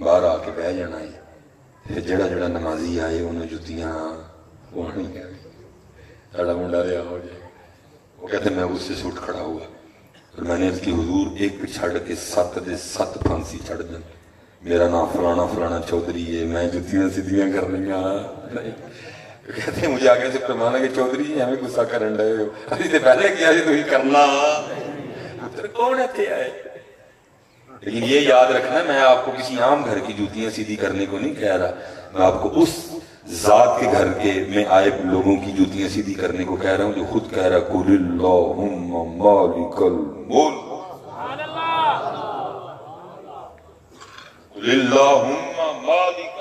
باہر آ کے بہ جانا ہے، پھر جڑا جڑا نمازی آئے انہوں جتیاں پوانی ساڑا منڈا رہا ہو جائے۔ وہ کہتے ہیں میں اس سے سوٹ کھڑا ہوا اور میں نے اس کی حضور ایک پہ چھڑ کے 7 پھانسی چڑھ دیں، میرا نام فلانا فلانا چودھری ہے، میں جتیاں سیدھیاں کر لیں گا۔ کہتے ہیں مجھے آگے سے فرمانا کہ چودھری جی ہمیں غصہ کرن رہے ہو، ابھی سے پہلے کیا جی تو ہی کرنا پتر کون ہے تھے آئے۔ لیکن یہ یاد رکھنا میں آپ کو کسی عام گھر کی جوتیاں سیدھی کرنے کو نہیں کہہ رہا، میں آپ کو اس ذات کے گھر کے میں آئے لوگوں کی جوتیاں سیدھی کرنے کو کہہ رہا ہوں جو خود کہہ رہا قُلِ اللَّهُمَّ مَالِكَ الْمُلْكِ قُلِ اللَّهُمَّ مَالِكَ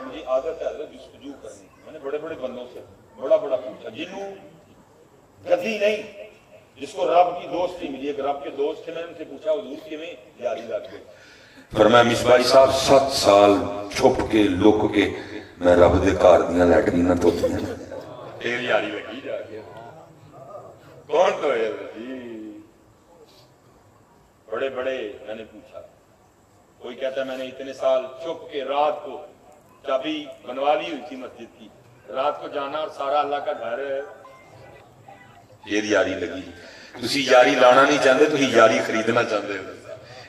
مجھے عادت ہے حضرت جستجو کرنے کی، میں نے بڑے بڑے بندوں سے بڑا بڑا پوچھا جنہوں گدی نہیں، جس کو رب کی دوستی ملی، ایک رب کے دوست تھے، میں نے ان سے پوچھا حضور کے میں یاری لگ گئی، فرمایا مصباحی صاحب 7 سال چھپ کے لک کے میں رب دے کار دیاں لیٹریناں دھوتیاں پھر یاری لگی جا کے کون تو ہے جی بڑے بڑے۔ میں نے پوچھا، کوئی کہتا ہے میں نے اتنے سال چھپ کے رات کو چابی بنوا لی ہوئی تھی مسجد کی، رات کو جانا اور سارا اللہ کا گھر پھر یاری لگی۔ تسی یاری لانا نہیں چاہتے، تسی یاری خریدنا چاہتے ہو۔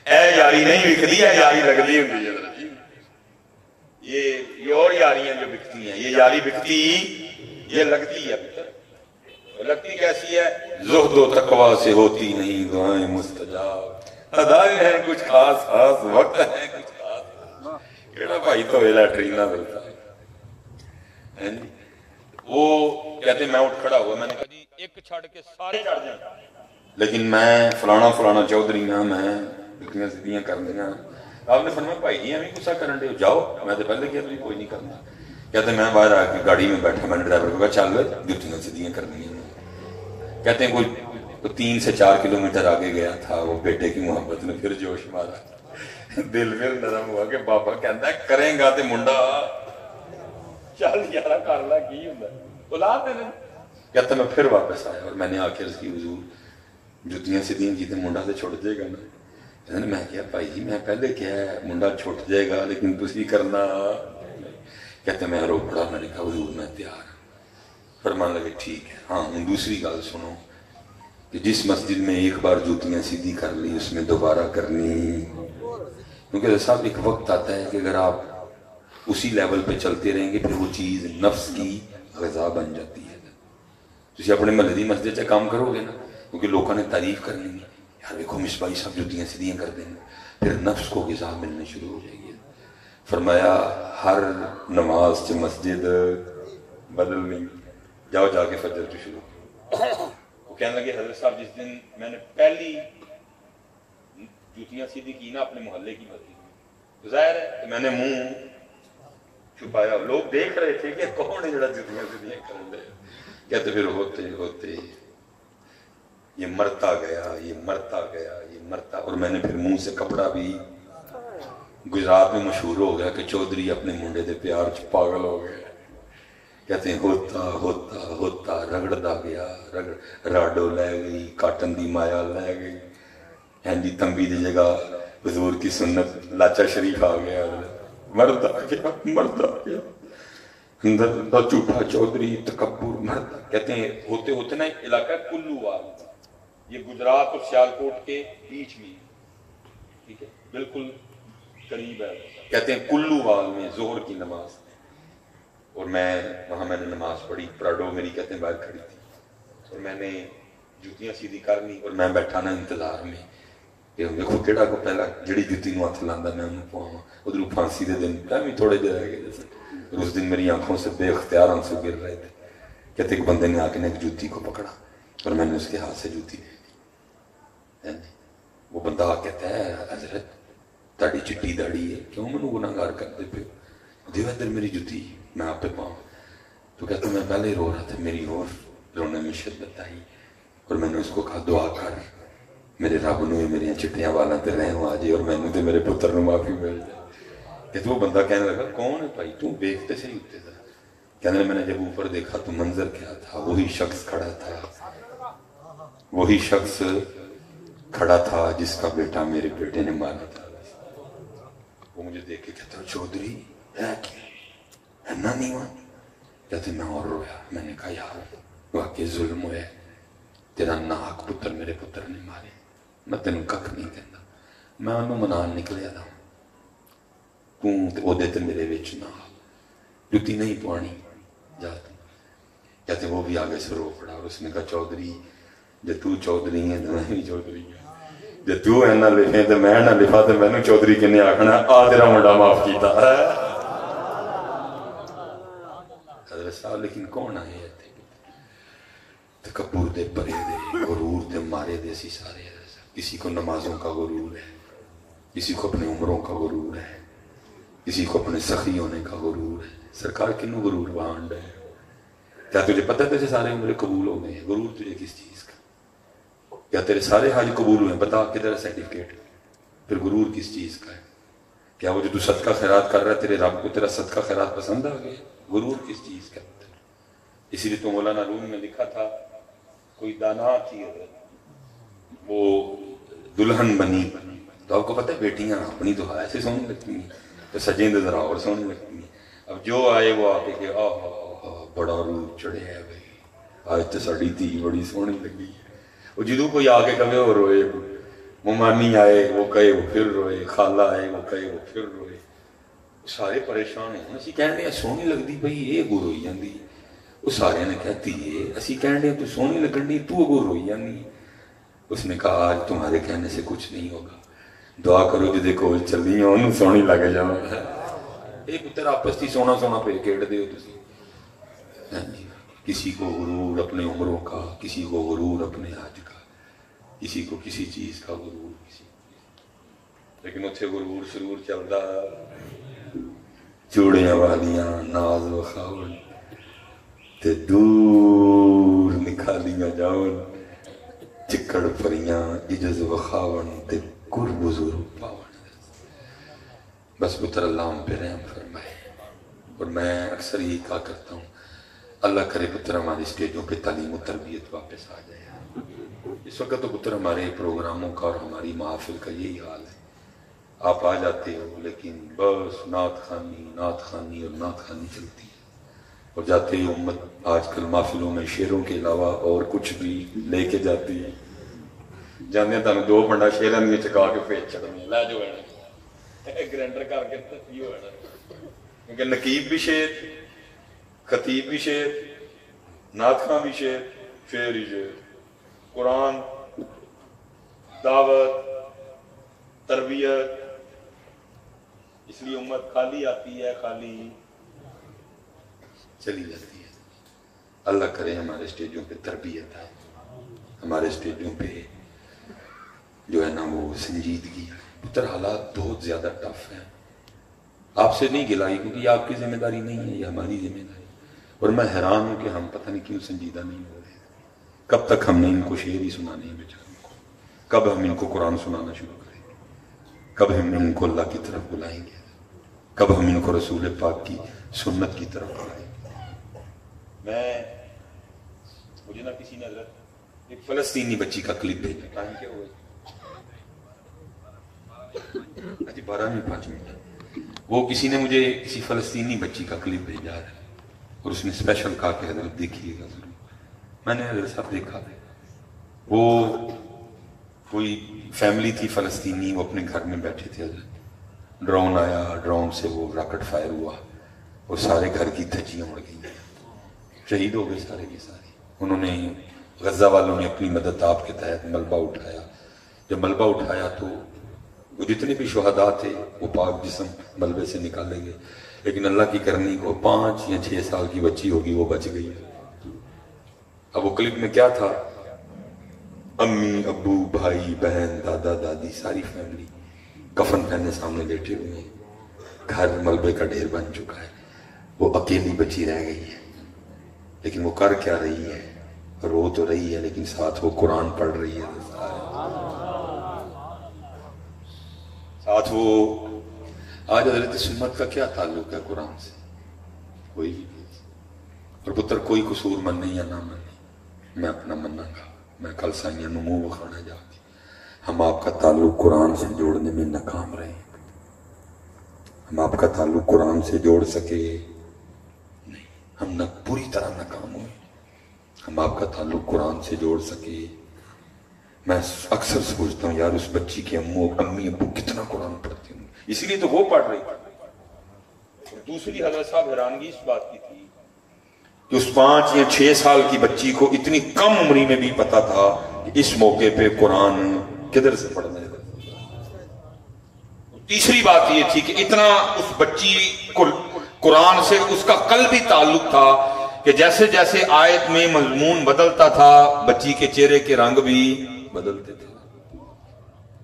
اے یاری نہیں بکتی ہے، یاری لگتی ہوتی ہے۔ یہ اور یاریاں جو بکتی ہیں، یہ یاری بکتی یہ لگتی ہے۔ لگتی کیسی ہے؟ زہد و تقوی سے ہوتی نہیں دعائیں مستجاب، ادائیں ہیں کچھ خاص خاص، وقت ہے کچھ خاص، کیڑا بھائی تو لیٹرینہ ملتا ہے۔ وہ کہتے ہیں میں اٹھ کھڑا ہوا، میں نے کہا جی ایک چھڑ کے سارے چڑھ جائیں، لیکن میں فلانا فلانا چودھری ہاں، میں جتیاں سیدھیاں کر دیا۔ آپ نے فرمایا بھائی جی ہمیں غصہ کرن دے جاؤ، میں تو پہلے کیا تھی کوئی نہیں کرنا۔ کہتے ہیں میں باہر آ کے گاڑی میں بیٹھا، میں نے ڈرائیور کو کہا چل جتیاں سیدھیاں کر دیا۔ کہتے ہیں کوئی 3 سے 4 کلومیٹر آگے گیا تھا، وہ بیٹے کی محبت نے پھر جوش مارا، دل پھر نرم ہوا کہ بابا کہتا ہے کریں گا تے منڈا چل یارا کر لا کی ہوں اولاد دینا۔ کہتا میں پھر واپس آیا اور میں نے آ کے اس کی حضور جتیاں سیدھیاں کی تے منڈا سے چھوٹ جائے گا نا۔ میں کہا بھائی جی میں پہلے کیا ہے منڈا چھوٹ جائے گا لیکن تسی کرنا۔ کہتے میں رو پڑا، میں نے کہا حضور میں تیار۔ فرمان لگے ٹھیک ہے، ہاں دوسری گل سنو کہ جس مسجد میں ایک بار جوتیاں سیدھی کر لی اس میں دوبارہ کرنی، کیونکہ صاحب ایک وقت آتا ہے کہ اگر آپ اسی لیول پہ چلتے رہیں گے پھر وہ چیز نفس کی غذا بن جاتی ہے۔ تسی اپنے محلے دی مسجد سے کام کرو گے نا، کیونکہ لوگوں نے تعریف کرنی ہے، یار دیکھو مصباحی صاحب جوتیاں سیدھیاں کر دیں گے، پھر نفس کو غذا ملنے شروع ہو جائے گی۔ فرمایا ہر نماز سے مسجد بدل نہیں، جاؤ جا کے فجر تو شروع۔ وہ کہنے لگے حضرت صاحب جس دن میں نے پہلی جوتیاں سیدھی کی نا اپنے محلے کی مسجد، ظاہر ہے کہ میں نے منہ چھپایا، لوگ دیکھ رہے تھے کہ کون ہے جڑا جوتیاں سیدھیاں کر رہے۔ کہتے پھر ہوتے ہوتے یہ مرتا گیا، یہ مرتا گیا، یہ مرتا، اور میں نے پھر منہ سے کپڑا بھی، گجرات میں مشہور ہو گیا کہ چودھری اپنے منڈے دے پیار چ پاگل ہو گئے۔ کہتے ہیں ہوتا ہوتا ہوتا رگڑتا گیا، راڈو لے گئی، کاٹن دی مایا لے گئی، ہینڈی تنبی دی جگہ حضور کی سنت لاچا شریف آ گیا، مرد آ گیا، مرد آ گیا، اندر دا جھوٹا چودھری تکبر مرد۔ کہتے ہیں ہوتے ہوتے نا علاقہ کلو وال، یہ گجرات اور سیالکوٹ کے بیچ میں، ٹھیک ہے بالکل قریب ہے۔ کہتے ہیں کلو وال میں ظہر کی نماز، اور وہاں میں نے نماز پڑھی، پراڈو میری کہتے ہیں باہر کھڑی تھی، اور میں نے جوتیاں سیدھی کرنی اور میں بیٹھا نا انتظار میں کہ دیکھو کیڑا کو پہلا جڑی جوتی نو ہاتھ لاندا میں انہوں پواں، ادھروں پھانسی دے دن بھی تھوڑے دیر رہ گئے جیسے، اور اس دن میری آنکھوں سے بے اختیار آنسو گر رہے تھے۔ کہتے ایک بندے نے آ کے ایک جوتی کو پکڑا اور میں نے اس کے ہاتھ سے جوتی دے دی۔ وہ بندہ آ کہتا ہے حضرت تاڑی چٹی داڑی ہے کیوں منو گناہگار کرتے پہ، دیو ادھر میری جوتی میں آپ پہ پاؤں۔ تو کہتا میں پہلے رو رہا تھا، میری اور رونے میں شدت آئی، اور میں نے اس کو کہا دعا کر میرے رب نو میری چٹیاں والا تے رحم آ جائے اور میں نے تے میرے پتر نو معافی مل جائے۔ کہ وہ بندہ کہنے لگا کون ہے بھائی تو دیکھتے سے ہی ہوتے تھا؟ کہنے لگا میں نے جب اوپر دیکھا تو منظر کیا تھا، وہی شخص کھڑا تھا، وہی شخص کھڑا تھا جس کا بیٹا میرے بیٹے نے مارا تھا. وہ مجھے دیکھ کے کہتا چودھری ہے کیا نہیں ہوا کہتے میں اور رویا. میں نے کہا یار واقعی ظلم ہوا ہے, تیرا ناک پتر میرے پتر نے مارے, میں تینوں ککھ نہیں کہتا, میں انہوں منان نکلیا تھا, تو تے میرے وچ نہ جتی نہیں پوانی جاتی. کہتے وہ بھی آگے سے رو پڑا اور اس نے کہا چودھری جے تو چودھری ہے تو میں بھی چودھری ہوں, جے تو ہے نہ لکھے تو میں نہ لکھا تو میں نے چودھری کنے آکھنا آ تیرا منڈا معاف کیتا ہے. حضرت صاحب لیکن کون آئے تھے تکبر دے پرے دے غرور دے مارے دے اسی سارے. کسی کو نمازوں کا غرور ہے, کسی کو اپنے عمروں کا غرور ہے, کسی کو اپنے سخی ہونے کا غرور ہے. سرکار کنوں غرور بانڈ ہے؟ کیا تجھے پتہ ہے تجھے سارے عمرے قبول ہو گئے ہیں؟ غرور تجھے کس چیز کا؟ کیا تیرے سارے حج قبول ہوئے ہیں؟ بتا کدھر سرٹیفکیٹ؟ پھر غرور کس چیز کا ہے؟ کیا وہ جو تو صدقہ خیرات کر رہا ہے تیرے رب کو تیرا صدقہ خیرات پسند آ گیا؟ غرور کس چیز کا؟ اسی لیے تو مولانا روم میں لکھا تھا کوئی دانا تھی وہ دلہن بنی, تو آپ کو پتہ ہے بیٹیاں اپنی تو ایسے سونی لگتی ہیں تو سجیں تو ذرا اور سونی لگتی ہیں. اب جو آئے وہ آ کے کہ بڑا روپ چڑھے ہے بھائی, آج تو ساڑی تھی بڑی سونی لگی ہے. وہ جدوں کوئی آ کے کہے وہ روئے, ممانی آئے وہ کہے وہ پھر روئے, خالہ آئے وہ کہے وہ پھر روئے. سارے پریشان ہیں. اسی کہنے سونی لگتی بھائی یہ اگو روئی جاندی, وہ سارے نے کہتی ہے اسی کہنے تو سونی لگن دی تو اگو روئی جاندی. اس نے کہا آج تمہارے کہنے سے کچھ نہیں ہوگا, دعا کرو جدے کول چلی ہیں انہوں سونی لگے جاؤ. ایک پتر آپس کی سونا سونا پہ کھیڑ دیو تسی. کسی کو غرور اپنے عمروں کا, کسی کو غرور اپنے حج کا, کسی کو کسی چیز کا غرور کسی. لیکن اتھے غرور شرور چلدا چوڑیاں والیاں ناز و خاون تے دور نکالیاں جاون, چکڑ پریاں عجز و خاون تے گر بزرگ پاون. بس پتر اللہ ہم پہ رحم فرمائے. اور میں اکثر یہی کہا کرتا ہوں اللہ کرے پتر ہماری اسٹیجوں پہ تعلیم و تربیت واپس آ جائے. اس وقت تو پتر ہمارے پروگراموں کا اور ہماری محافل کا یہی حال ہے, آپ آ جاتے ہو لیکن بس نعت خوانی اور نعت خوانی چلتی ہے. اور جاتے ہی امت آج کل محفلوں میں شعروں کے علاوہ اور کچھ بھی لے کے جاتی ہے. جانے تانے دو پنڈا شعران میں چکا کے پیچ چڑھنے لے جو گرینڈر کر کے تفیہ ہونا, کیونکہ نقیب بھی شعر, خطیب بھی شعر, نعت خواں بھی شعر, شعر ہی شعر, قرآن, دعوت, تربیت. اس لیے امت خالی آتی ہے خالی چلی جاتی ہے. اللہ کرے ہمارے اسٹیجوں پہ تربیت ہے, ہمارے اسٹیجوں پہ جو ہے نا وہ سنجیدگی ہے. پتر حالات بہت زیادہ ٹف ہیں. آپ سے نہیں گلائی کیونکہ یہ آپ کی ذمہ داری نہیں ہے, یہ ہماری ذمہ داری. اور میں حیران ہوں کہ ہم پتہ نہیں کیوں سنجیدہ نہیں ہو رہے. کب تک ہم نے ان کو شعر ہی سنانے ہیں بیچاروں کو, کب ہم ان کو قرآن سنانا شروع کریں گے, کب ہم ان کو اللہ کی طرف بلائیں گے, کب ہم ان کو رسول پاک کی سنت کی طرف بلائیں گے. مجھے نا کسی نے حضرت ایک فلسطینی بچی کا کلپ بھیجا. ٹائم کیا ہوا؟ 12:05. وہ کسی نے مجھے کسی فلسطینی بچی کا کلپ بھیجا ہے اور اس نے اسپیشل کہا کہ حضرت دیکھیے گا ضرور. میں نے حضرت صاحب دیکھا. وہ کوئی فیملی تھی فلسطینی, وہ اپنے گھر میں بیٹھے تھے. حضرت ڈرون آیا, ڈرون سے وہ راکٹ فائر ہوا اور سارے گھر کی دھجیاں اڑ گئی, شہید ہو گئے سارے کے سارے. انہوں نے غزہ والوں نے اپنی مدد آپ کے تحت ملبہ اٹھایا. جب ملبہ اٹھایا تو وہ جتنے بھی شہداء تھے وہ پاک جسم ملبے سے نکالے گئے, لیکن اللہ کی کرنی کو 5 یا 6 سال کی بچی ہوگی وہ بچ گئی. اب وہ کلپ میں کیا تھا, امی ابو بھائی بہن دادا دادی ساری فیملی کفن پہنے سامنے لیٹے ہوئے ہیں, گھر ملبے کا ڈھیر بن چکا ہے. وہ اکیلی بچی رہ گئی ہے, لیکن وہ کر کیا رہی ہے, رو تو رہی ہے لیکن ساتھ وہ قرآن پڑھ رہی ہے, ساتھ وہ. آج حضرت سمت کا کیا تعلق ہے قرآن سے؟ کوئی بھی نہیں. اور پتر کوئی قصور مننے یا نہ مننے, میں اپنا مننا گا. میں کل سائیاں نمو بخانا جا کے ہم آپ کا تعلق قرآن سے جوڑنے میں ناکام رہے، ہم آپ کا تعلق قرآن سے جوڑ سکے نہیں، ہم نہ پوری طرح ناکام ہوئے، ہم آپ کا تعلق قرآن سے جوڑ سکے۔ میں اکثر سوچتا ہوں یار اس بچی کے امی ابو کتنا قرآن پڑھتے ہوں، اسی لیے تو وہ پڑھ رہی تھی۔ دوسری حضرت صاحب حیرانگی اس بات کی تھی کہ اس 5 یا 6 سال کی بچی کو اتنی کم عمری میں بھی پتا تھا کہ اس موقع پہ قرآن کدھر سے پڑھنا ہے۔ تیسری بات یہ تھی کہ اتنا اس بچی کو قرآن سے اس کا قلبی تعلق تھا کہ جیسے جیسے آیت میں مضمون بدلتا تھا بچی کے چہرے کے رنگ بھی بدلتے تھے۔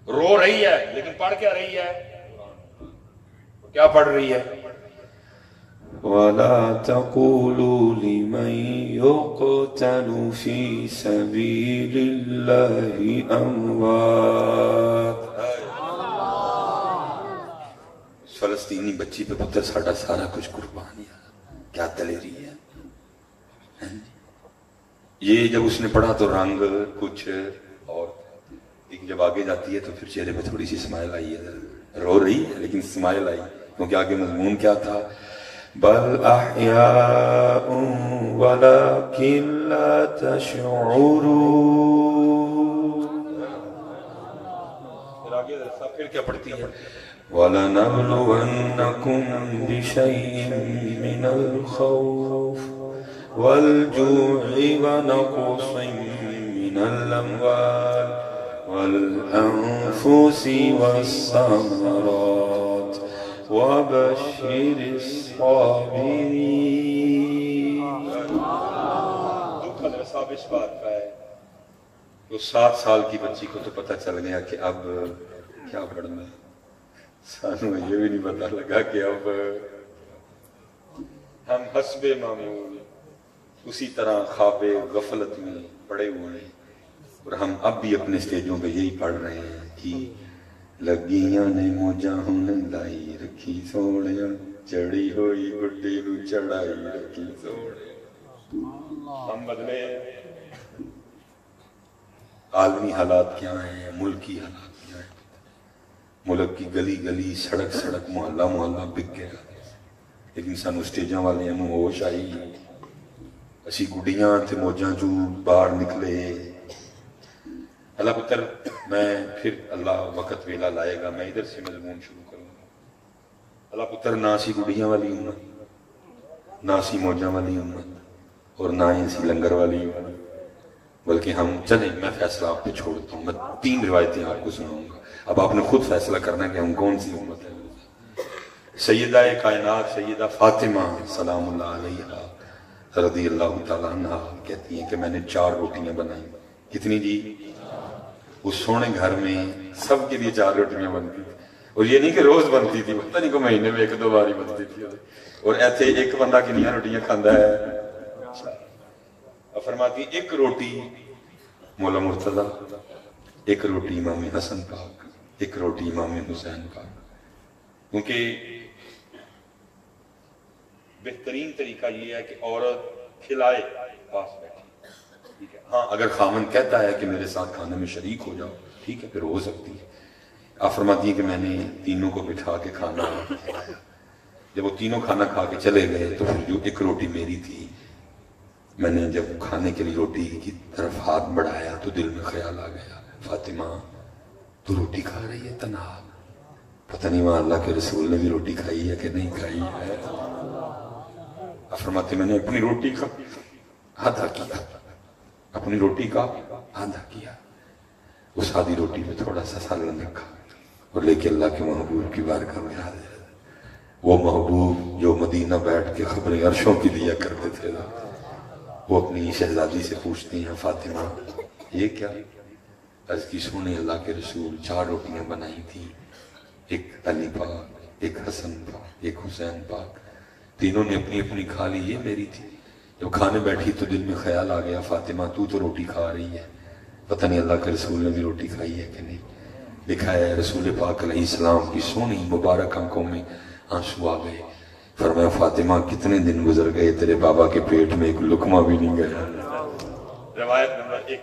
رو رہی ہے لیکن پڑھ کیا رہی ہے؟ کیا پڑھ رہی ہے؟ وَلَا تَقُولُوا لِمَن يُقْتَلُ فِي سَبِيلِ اللَّهِ أَمْوَاتٌ۔ فلسطینی بچی پہ پتر ساڑھا سارا کچھ قربان کیا دلیری ہے۔ یہ جب اس نے پڑھا تو رنگ کچھ اور، لیکن جب آگے جاتی ہے تو پھر چہرے پہ تھوڑی سی اسمائل آئی ہے، رو رہی ہے لیکن اسمائل آئی، کیونکہ آگے مضمون کیا تھا؟ بل احیاء ولکن لا تشعرون۔ پھر کیا پڑھتی ہے؟ وَلَنَبْلُوَنَّكُمْ بِشَيْءٍ مِّنَ الْخَوْفِ وَالْجُوعِ وَنَقْصٍ مِّنَ الْأَمْوَالِ وَالْأَنفُسِ وَالثَّمَرَاتِ وَبَشِّرِ الصَّابِرِينَ۔ دکھ حضرت صاحب اس بات کا ہے تو 7 سال کی بچی کو تو پتہ چل گیا کہ اب کیا پڑھنا ہے، سانوں یہ بھی نہیں پتا لگا کہ اب ہم حسب معمول اسی طرح خواب غفلت میں پڑے ہوئے ہیں، اور ہم اب بھی اپنے سٹیجوں پہ یہی پڑھ رہے ہیں کہ لگیاں نے موجاں ہن لائی رکھی سوڑیاں، چڑی ہوئی گڈی نو چڑھائی رکھی سوڑیاں۔ ہم بدلے۔ عالمی حالات کیا ہیں، ملکی حالات کیا ہیں، ملک کی گلی گلی سڑک سڑک محلہ محلہ بک گیا، لیکن سانو سٹیجاں والے ہم ہوش آئی، اسی گڈیاں تے موجاں جو باہر نکلے۔ اللہ پتر میں پھر اللہ وقت ویلا لائے گا میں ادھر سے مضمون شروع کروں گا۔ اللہ پتر نہ سی گڈیاں والی امت، نہ سی موجاں والی امت، اور نہ ہی سی لنگر والی امت، بلکہ ہم چلیں میں فیصلہ آپ پہ چھوڑتا ہوں، میں 3 روایتیں آپ کو سناؤں گا، اب آپ نے خود فیصلہ کرنا ہے کہ ہم کون سی امت ہے۔ سیدہ کائنات سیدہ فاطمہ سلام اللہ علیہا رضی اللہ تعالیٰ عنہ کہتی ہیں کہ میں نے 4 روٹیاں بنائیں۔ کتنی جی؟ اس سونے گھر میں سب کے لیے 4 روٹیاں بنتی تھی، اور یہ نہیں کہ روز بنتی تھی، پتہ نہیں کہ مہینے میں 1-2 بار ہی بنتی تھی، اور ایسے ایک بندہ کنیاں روٹیاں کھاندہ ہے۔ فرماتی 1 روٹی مولا مرتضیٰ، 1 روٹی امام حسن پاک، 1 روٹی امام حسین پاک، کیونکہ بہترین طریقہ یہ ہے کہ عورت کھلائے پاس بیٹھے، ٹھیک ہے؟ ہاں اگر خامن کہتا ہے کہ میرے ساتھ کھانے میں شریک ہو جاؤ ٹھیک ہے پھر ہو سکتی ہے۔ آپ فرماتی ہیں کہ میں نے تینوں کو بٹھا کے کھانا کھلایا، جب وہ تینوں کھانا کھا کے چلے گئے تو پھر جو 1 روٹی میری تھی، میں نے جب کھانے کے لیے روٹی کی طرف ہاتھ بڑھایا تو دل میں خیال آ گیا فاطمہ تو روٹی کھا رہی ہے تنہا، پتہ نہیں وہاں اللہ کے رسول نے بھی روٹی کھائی ہے کہ نہیں کھائی ہے۔ فرماتے میں نے اپنی روٹی کا آدھا کیا، اپنی روٹی کا آدھا کیا، اس آدھی روٹی میں تھوڑا سا سالن رکھا اور لے کے اللہ کے محبوب کی بارگاہ میں حاضر، وہ محبوب جو مدینہ بیٹھ کے خبریں عرشوں کی دیا کرتے تھے، وہ اپنی شہزادی سے پوچھتی ہیں فاطمہ یہ کیا؟ عرض کی سونے اللہ کے رسول 4 روٹیاں بنائی تھی، 1 علی پاک، 1 حسن پاک، 1 حسین پاک، تینوں نے اپنی اپنی کھا لی، یہ میری تھی۔ جب کھانے بیٹھی تو دل میں خیال آ گیا فاطمہ تو روٹی کھا رہی ہے، پتہ نہیں اللہ کے رسول نے بھی روٹی کھائی ہے کہ نہیں۔ لکھا ہے رسول پاک علیہ السلام کی سونی مبارک آنکھوں میں آنسو آ گئے، فرمایا فاطمہ کتنے دن گزر گئے تیرے بابا کے پیٹ میں 1 لقمہ بھی نہیں گیا۔ روایت نمبر 1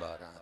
12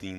3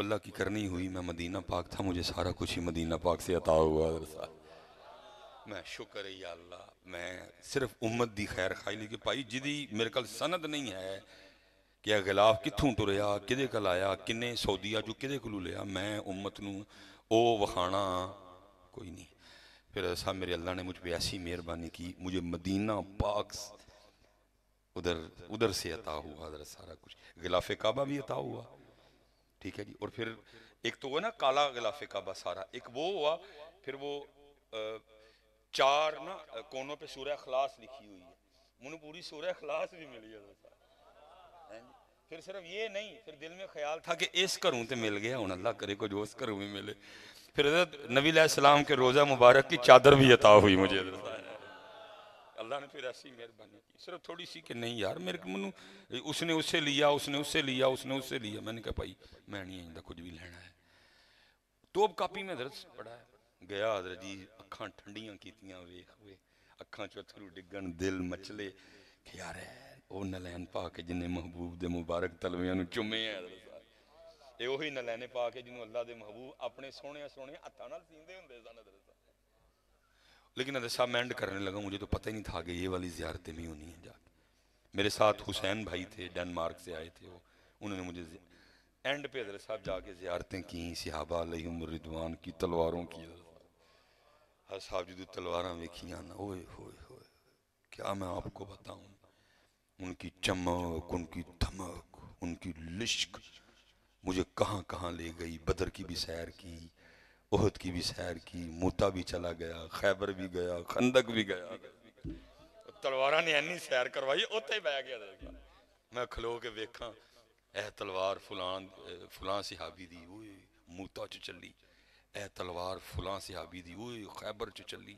اللہ کی کرنی ہوئی، میں مدینہ پاک تھا، مجھے سارا کچھ ہی مدینہ پاک سے عطا ہوا حضرت صاحب۔ میں شکر ہے یا اللہ، میں صرف امت دی خیر خائی لی کہ پائی جدی میرے کل سند نہیں ہے کہ غلاف کتھوں ٹریا، کدے کل آیا، کنے سعودیہ جو کدے کلو لیا، میں امت نو او وخانا کوئی نہیں۔ پھر صاحب میرے اللہ نے مجھ پہ ایسی مہربانی کی، مجھے مدینہ پاک ادھر سے عطا ہوا حضرت سارا کچھ، غلاف کعبہ بھی عطا ہوا، ٹھیک ہے جی۔ اور پھر ایک تو وہ نا کالا غلاف کعبہ سارا، ایک وہ ہوا، پھر وہ چار نا کونوں پہ سورہ اخلاص لکھی ہوئی ہے، منو پوری سورہ اخلاص بھی ملی حضرت صاحب۔ پھر صرف یہ نہیں، پھر دل میں خیال تھا کہ اس کروں تے مل گیا، ہوں اللہ کرے کو جو اس کروں میں ملے۔ پھر حضرت نبی علیہ السلام کے روزہ مبارک کی چادر بھی عطا ہوئی مجھے حضرت صاحب۔ اللہ نے پھر ایسی مہربانی کی، صرف تھوڑی سی کہ نہیں یار میرے منو اس نے اس سے لیا، اس نے اس سے لیا، اس نے اس سے لیا، میں نے کہا بھائی میں نہیں آئندہ کچھ بھی لینا ہے۔ تو اب کاپی میں حضرت پڑھا ہے، گیا حضرت جی اکھاں ٹھنڈیاں کیتیاں ویکھ ہوئے، اکھاں چوں اتھرو ڈگن، دل مچلے کہ یار او نلین پاک جنہیں محبوب دے مبارک تلویاں نو چومے ہیں حضرت صاحب۔ اے وہی نلین پاک جنہوں اللہ دے محبوب اپنے سونے سونے ہتھاں نال سیندے ہوندے سن حضرت صاحب۔ لیکن حضرت صاحب میں اینڈ کرنے لگا، مجھے تو پتہ ہی نہیں تھا کہ یہ والی زیارتیں بھی ہونی ہیں جا کے۔ میرے ساتھ حسین بھائی تھے، ڈنمارک سے آئے تھے، وہ انہوں نے مجھے اینڈ پہ حضرت صاحب جا کے زیارتیں کی، صحابہ علیہم الرضوان کی تلواروں کی حضرت صاحب جدو تلواراں ویکھیاں نا، اوئے ہوئے ہوئے کیا میں آپ کو بتاؤں، ان کی چمک، ان کی دھمک، ان کی لشک مجھے کہاں کہاں لے گئی۔ بدر کی بھی سیر کی، احد کی بھی سیر کی، موتا بھی چلا گیا، خیبر بھی گیا، خندق بھی گیا، تلواراں نے اینی سیر کروائی، اوتھے بہ گیا میں کھلو کے ویکھاں اے تلوار فلاں صحابی دی اوئے موتا چ چلی، اے تلوار فلاں صحابی دی اوئے خیبر چ چلی۔